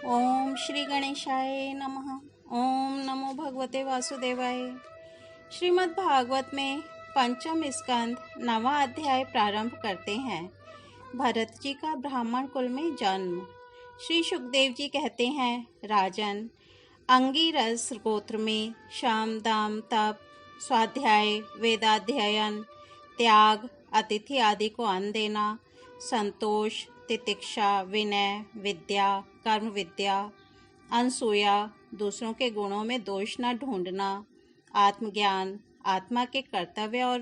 ओम श्री गणेशाय नमः। ओम नमो भगवते वासुदेवाय। श्रीमद् भागवत में पंचम स्कंद 9वां अध्याय प्रारंभ करते हैं। भरत जी का ब्राह्मण कुल में जन्म। श्री सुखदेव जी कहते हैं, राजन, अंगिरस गोत्र में शम दाम तप स्वाध्याय वेदाध्ययन त्याग अतिथि आदि को अन्न देना, संतोष तितिक्षा विनय विद्या कर्म विद्या अनसूया दूसरों के गुणों में दोष न ढूंढना, आत्मज्ञान आत्मा के कर्तव्य और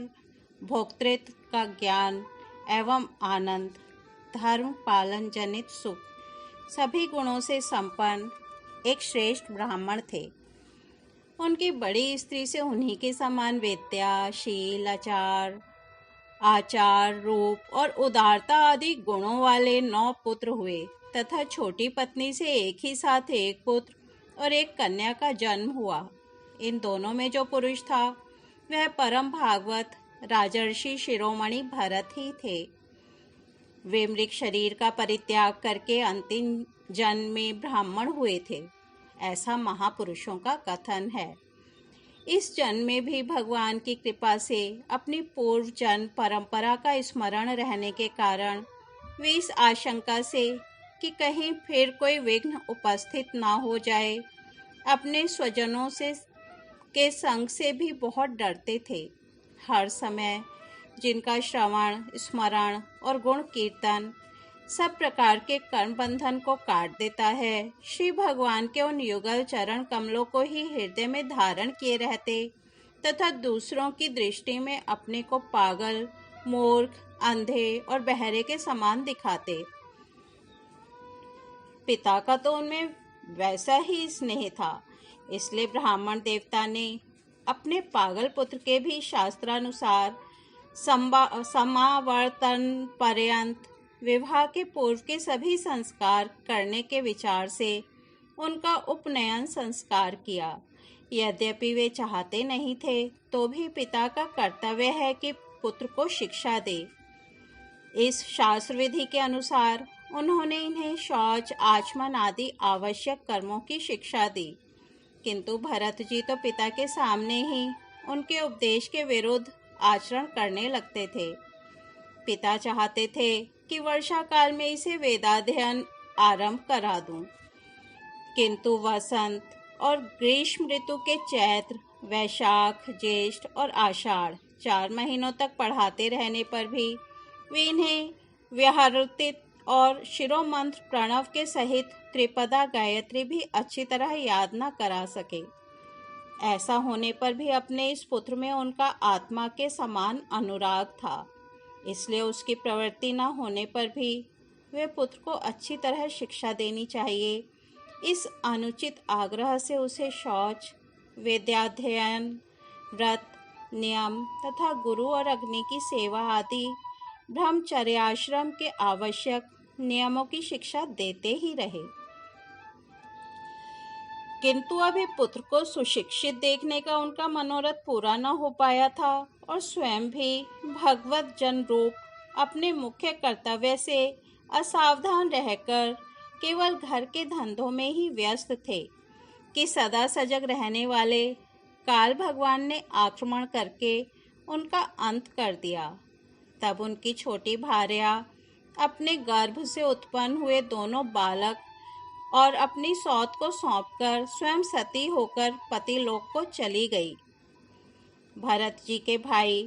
भोक्तृत्व का ज्ञान एवं आनंद, धर्म पालन जनित सुख, सभी गुणों से संपन्न एक श्रेष्ठ ब्राह्मण थे। उनकी बड़ी स्त्री से उन्हीं के समान विद्या शील आचार रूप और उदारता आदि गुणों वाले 9 पुत्र हुए तथा छोटी पत्नी से एक ही साथ एक पुत्र और एक कन्या का जन्म हुआ। इन दोनों में जो पुरुष था वह परम भागवत राजर्षि शिरोमणि भरत ही थे। वे मृग शरीर का परित्याग करके अंतिम जन्म में ब्राह्मण हुए थे, ऐसा महापुरुषों का कथन है। इस जन्म में भी भगवान की कृपा से अपनी पूर्व जन्म परंपरा का स्मरण रहने के कारण वे इस आशंका से कि कहीं फिर कोई विघ्न उपस्थित ना हो जाए, अपने स्वजनों से के संग से भी बहुत डरते थे। हर समय जिनका श्रवण स्मरण और गुण कीर्तन सब प्रकार के कर्म बंधन को काट देता है, श्री भगवान के उन युगल चरण कमलों को ही हृदय में धारण किए रहते तथा दूसरों की दृष्टि में अपने को पागल मूर्ख अंधे और बहरे के समान दिखाते। पिता का तो उनमें वैसा ही स्नेह था, इसलिए ब्राह्मण देवता ने अपने पागल पुत्र के भी शास्त्रानुसार समावर्तन पर्यंत विवाह के पूर्व के सभी संस्कार करने के विचार से उनका उपनयन संस्कार किया। यद्यपि वे चाहते नहीं थे तो भी पिता का कर्तव्य है कि पुत्र को शिक्षा दे। इस शास्त्र विधि के अनुसार उन्होंने इन्हें शौच आचमन आदि आवश्यक कर्मों की शिक्षा दी, किंतु भरत जी तो पिता के सामने ही उनके उपदेश के विरुद्ध आचरण करने लगते थे। पिता चाहते थे कि वर्षा काल में इसे वेदाध्ययन आरंभ करा दूं, किंतु वसंत और ग्रीष्म ऋतु के चैत्र वैशाख ज्येष्ठ और आषाढ़ 4 महीनों तक पढ़ाते रहने पर भी वे इन्हें व्याहृतित और शिरोमंत्र प्रणव के सहित त्रिपदा गायत्री भी अच्छी तरह याद न करा सके। ऐसा होने पर भी अपने इस पुत्र में उनका आत्मा के समान अनुराग था, इसलिए उसकी प्रवृत्ति न होने पर भी वे पुत्र को अच्छी तरह शिक्षा देनी चाहिए, इस अनुचित आग्रह से उसे शौच वेदाध्ययन व्रत नियम तथा गुरु और अग्नि की सेवा आदि ब्रह्मचर्याश्रम के आवश्यक नियमों की शिक्षा देते ही रहे। किंतु अभी पुत्र को सुशिक्षित देखने का उनका मनोरथ पूरा न हो पाया था और स्वयं भी भगवत जन रूप अपने मुख्य कर्तव्य से असावधान रहकर केवल घर के धंधों में ही व्यस्त थे कि सदा सजग रहने वाले काल भगवान ने आक्रमण करके उनका अंत कर दिया। तब उनकी छोटी भार्या अपने गर्भ से उत्पन्न हुए दोनों बालक और अपनी सौत को सौंपकर स्वयं सती होकर पति लोक को चली गई। भरत जी के भाई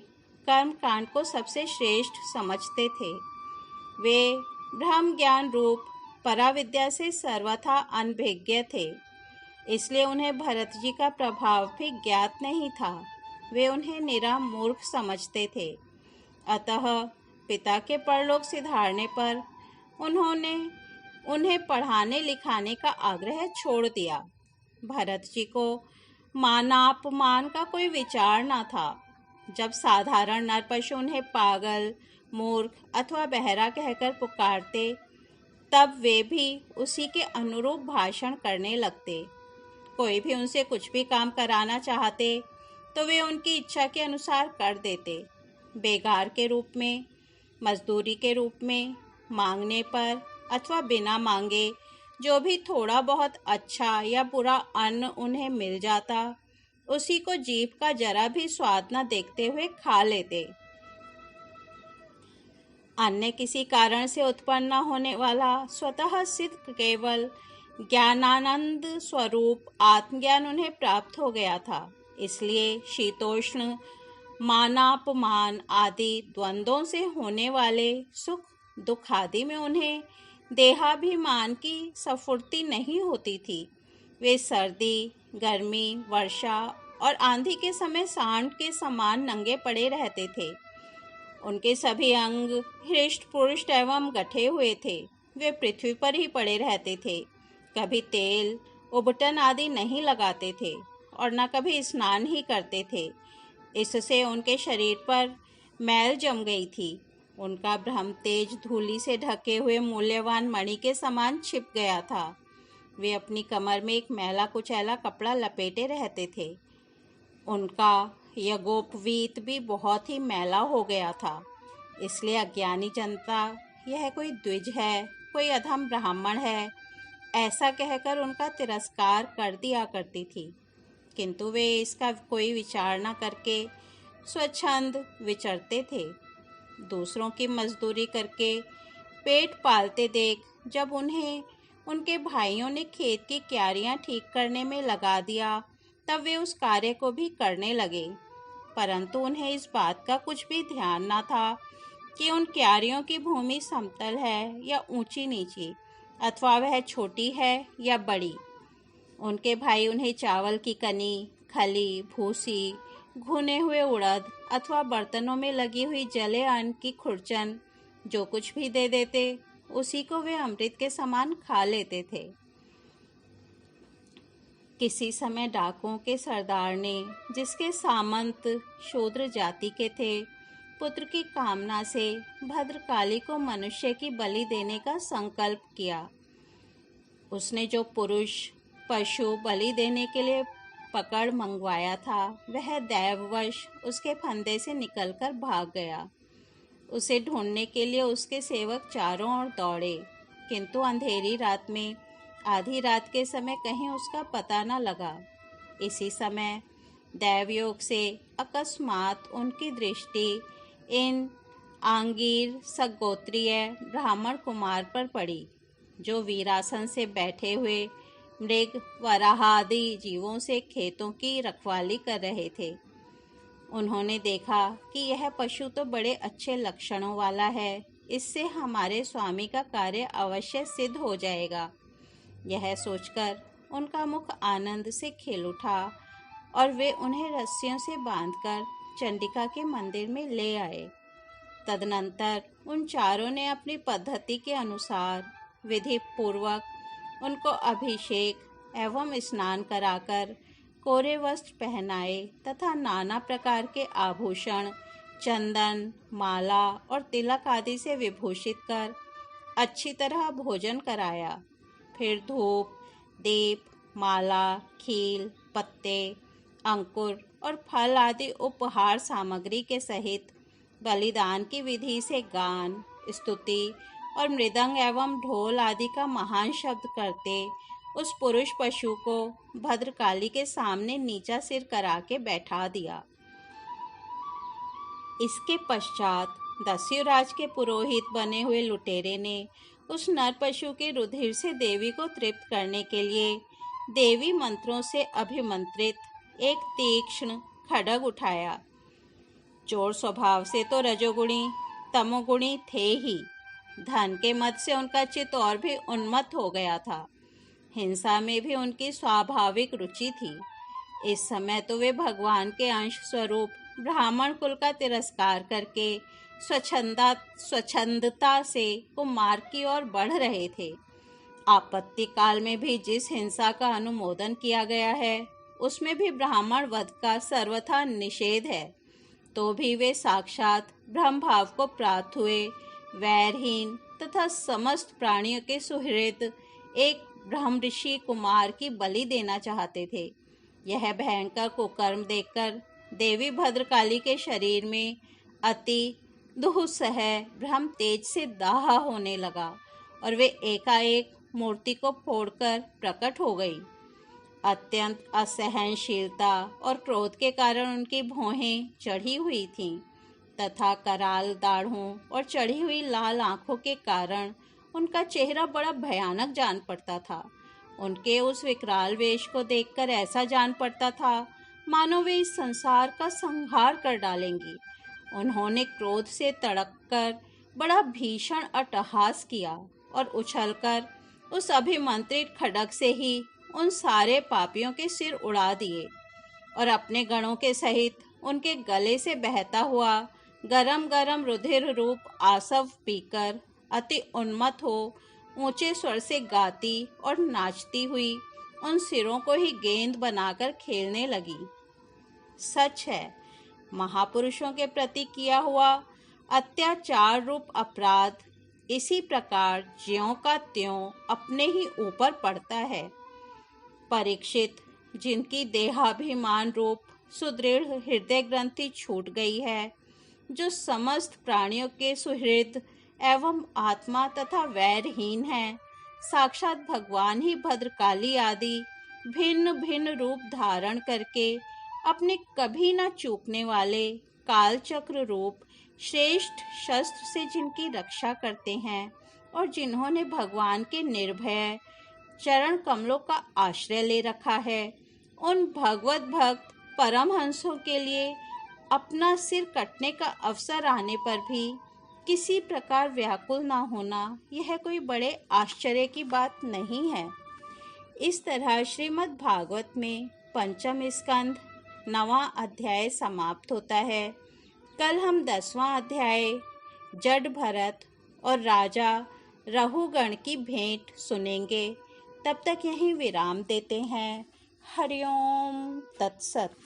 कर्म कांड को सबसे श्रेष्ठ समझते थे। वे ब्रह्म ज्ञान रूप पराविद्या से सर्वथा अनभिज्ञ थे, इसलिए उन्हें भरत जी का प्रभाव भी ज्ञात नहीं था। वे उन्हें निरा मूर्ख समझते थे। अतः पिता के परलोक सिधारने पर उन्होंने उन्हें पढ़ाने लिखाने का आग्रह छोड़ दिया। भरत जी को मानापमान का कोई विचार न था। जब साधारण नर पशु उन्हें पागल मूर्ख अथवा बहरा कहकर पुकारते, तब वे भी उसी के अनुरूप भाषण करने लगते। कोई भी उनसे कुछ भी काम कराना चाहते तो वे उनकी इच्छा के अनुसार कर देते। बेगार के रूप में, मजदूरी के रूप में, मांगने पर अथवा बिना मांगे जो भी थोड़ा बहुत अच्छा या बुरा अन्न उन्हें मिल जाता, उसी को जीभ का जरा भी स्वाद न देखते हुए खा लेते। अन्य किसी कारण से उत्पन्न न होने वाला स्वतः सिद्ध केवल ज्ञानानंद स्वरूप आत्मज्ञान उन्हें प्राप्त हो गया था। इसलिए शीतोष्ण, मानापमान आदि द्वंद्वों से होने वाले सुख दुख आदि में उन्हें देहाभिमान की स्फूर्ति नहीं होती थी। वे सर्दी, गर्मी, वर्षा और आंधी के समय सांड के समान नंगे पड़े रहते थे। उनके सभी अंग हृष्ट पुष्ट एवं गठे हुए थे। वे पृथ्वी पर ही पड़े रहते थे, कभी तेल, उबटन आदि नहीं लगाते थे और न कभी स्नान ही करते थे। इससे उनके शरीर पर मैल जम गई थी। उनका ब्रह्म तेज धूलि से ढके हुए मूल्यवान मणि के समान छिप गया था। वे अपनी कमर में एक मैला कुचैला कपड़ा लपेटे रहते थे। उनका यज्ञोपवीत भी बहुत ही मैला हो गया था। इसलिए अज्ञानी जनता यह कोई द्विज है, कोई अधम ब्राह्मण है, ऐसा कहकर उनका तिरस्कार कर दिया करती थी। किंतु वे इसका कोई विचार न करके स्वच्छंद विचरते थे। दूसरों की मजदूरी करके पेट पालते देख जब उन्हें उनके भाइयों ने खेत की क्यारियां ठीक करने में लगा दिया, तब वे उस कार्य को भी करने लगे। परंतु उन्हें इस बात का कुछ भी ध्यान न था कि उन क्यारियों की भूमि समतल है या ऊंची नीची, अथवा वह छोटी है या बड़ी। उनके भाई उन्हें चावल की कनी, खली, भूसी, भुने हुए उड़द अथवा बर्तनों में लगी हुई जले अन्न की खुरचन जो कुछ भी दे देते, उसी को वे अमृत के समान खा लेते थे। किसी समय डाकुओं के सरदार ने, जिसके सामंत शूद्र जाति के थे, पुत्र की कामना से भद्रकाली को मनुष्य की बलि देने का संकल्प किया। उसने जो पुरुष पशु बलि देने के लिए पकड़ मंगवाया था, वह दैववश उसके फंदे से निकलकर भाग गया। उसे ढूंढने के लिए उसके सेवक चारों ओर दौड़े, किंतु अंधेरी रात में आधी रात के समय कहीं उसका पता न लगा। इसी समय दैवयोग से अकस्मात उनकी दृष्टि इन आंगीर सगोत्रीय ब्राह्मण कुमार पर पड़ी, जो वीरासन से बैठे हुए मृग, वराह आदि जीवों से खेतों की रखवाली कर रहे थे। उन्होंने देखा कि यह पशु तो बड़े अच्छे लक्षणों वाला है, इससे हमारे स्वामी का कार्य अवश्य सिद्ध हो जाएगा। यह सोचकर उनका मुख आनंद से खिल उठा और वे उन्हें रस्सियों से बांधकर चंडिका के मंदिर में ले आए। तदनंतर उन चारों ने अपनी पद्धति के अनुसार विधि पूर्वक उनको अभिषेक एवं स्नान कराकर कोरे वस्त्र पहनाए तथा नाना प्रकार के आभूषण, चंदन, माला और तिलक आदि से विभूषित कर अच्छी तरह भोजन कराया। फिर धूप, दीप, माला, खील, पत्ते, अंकुर और फल आदि उपहार सामग्री के सहित बलिदान की विधि से गान, स्तुति और मृदंग एवं ढोल आदि का महान शब्द करते उस पुरुष पशु को भद्रकाली के सामने नीचा सिर करा के बैठा दिया। इसके पश्चात दस्युराज के पुरोहित बने हुए लुटेरे ने उस नर पशु के रुधिर से देवी को तृप्त करने के लिए देवी मंत्रों से अभिमंत्रित एक तीक्ष्ण खड्ग उठाया। चोर स्वभाव से तो रजोगुणी तमोगुणी थे ही, धन के मद से उनका चित्त और भी उन्मत्त हो गया था। हिंसा में भी उनकी स्वाभाविक रुचि थी। इस समय तो वे भगवान के अंश स्वरूप ब्राह्मण कुल का तिरस्कार करके स्वच्छंदता से कुमार की ओर बढ़ रहे थे। आपत्ति काल में भी जिस हिंसा का अनुमोदन किया गया है, उसमें भी ब्राह्मण वध का सर्वथा निषेध है। तो भी वे साक्षात ब्रह्म भाव को प्राप्त हुए वैरहीन तथा समस्त प्राणियों के सुहृद एक ब्रह्म ऋषि कुमार की बलि देना चाहते थे। यह भयंकर कुकर्म देखकर देवी भद्रकाली के शरीर में अति दुस्सह ब्रह्म तेज से दाह होने लगा और वे एकाएक मूर्ति को फोड़कर प्रकट हो गई। अत्यंत असहनशीलता और क्रोध के कारण उनकी भौहें चढ़ी हुई थीं तथा कराल दाढ़ों और चढ़ी हुई लाल आंखों के कारण उनका चेहरा बड़ा भयानक जान पड़ता था। उनके उस विकराल वेश को देखकर ऐसा जान पड़ता था मानो वे इस संसार का संहार कर डालेंगी। उन्होंने क्रोध से तड़पकर बड़ा भीषण अट्टहास किया और उछलकर उस अभिमंत्रित खड्ग से ही उन सारे पापियों के सिर उड़ा दिए और अपने गणों के सहित उनके गले से बहता हुआ गरम गरम रुधिर रूप आसव पीकर अति उन्मत्त हो ऊंचे स्वर से गाती और नाचती हुई उन सिरों को ही गेंद बनाकर खेलने लगी। सच है, महापुरुषों के प्रति किया हुआ अत्याचार रूप अपराध इसी प्रकार ज्यों का त्यों अपने ही ऊपर पड़ता है। परीक्षित, जिनकी देहाभिमान रूप सुदृढ़ हृदय ग्रंथि छूट गई है, जो समस्त प्राणियों के सुहृद एवं आत्मा तथा वैरहीन है, साक्षात भगवान ही भद्रकाली आदि भिन्न भिन्न रूप धारण करके अपने कभी न चूकने वाले कालचक्र रूप श्रेष्ठ शस्त्र से जिनकी रक्षा करते हैं और जिन्होंने भगवान के निर्भय चरण कमलों का आश्रय ले रखा है, उन भगवत भक्त परमहंसों के लिए अपना सिर कटने का अवसर आने पर भी किसी प्रकार व्याकुल ना होना, यह कोई बड़े आश्चर्य की बात नहीं है। इस तरह श्रीमद् भागवत में पंचम स्कंध 9वां अध्याय समाप्त होता है। कल हम 10वां अध्याय जड भरत और राजा रहुगण की भेंट सुनेंगे। तब तक यहीं विराम देते हैं। हरिओम तत्सत।